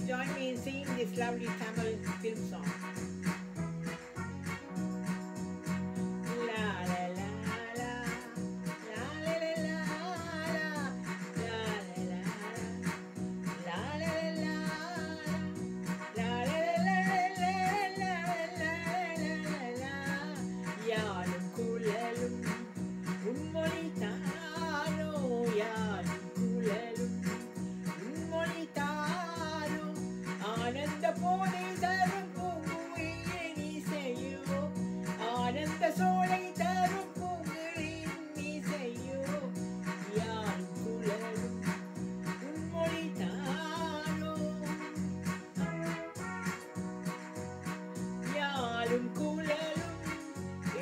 join me in singing this lovely Tamil film song. La la la la, la la la la, la la la, la la la, la la la la. யாழும் குழலும் உன்மொழிதானோ, யாழும் குழலும் உன்மொழிதானோ, ஆனந்த போதை தரும் பூங்குயிலின் இசையோ, ஆனந்த சோலை தரும் பூங்குயிலின் இசையோ, யாழும் குழலும் உன்மொழிதானோ, யாழும் குழலும்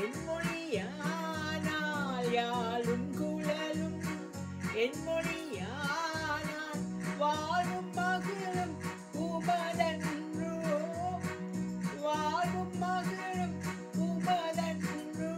என் மொழியானால், யாழும் குழலும் என் மொழியானால், வாழும் மகளும் உமதன்றோ, வாழும் மகளும் உமதன்றோ.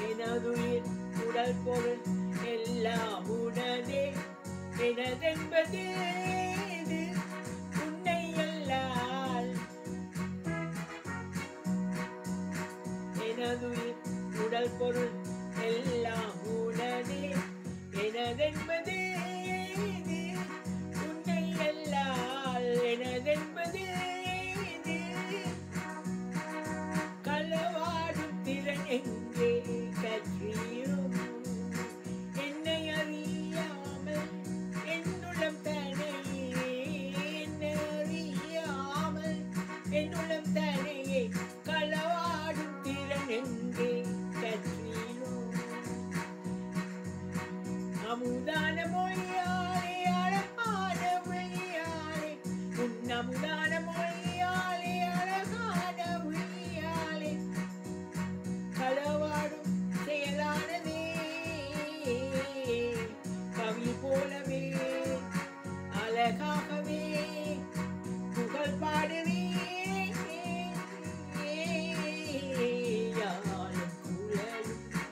எனதுயிர் உடல் பொருள் எல்லாம் உனதே, எனதென்பது இது உன்னை அல்லால். எனதுயிர் உடல் பொருள் எல்லாம் உனதே, எனதென்பது இது உன்னை அல்லால், எனதென்பது இது. களவாடும் திறன் எங்கே கற்றியோ, என்னை அறியாமல் என்னுள்ளம் தனையே, என்னை அறியாமல் என்னுள்ளம் தனையே, களவாடும் திறன் எங்கே கற்றியோ. அமுதா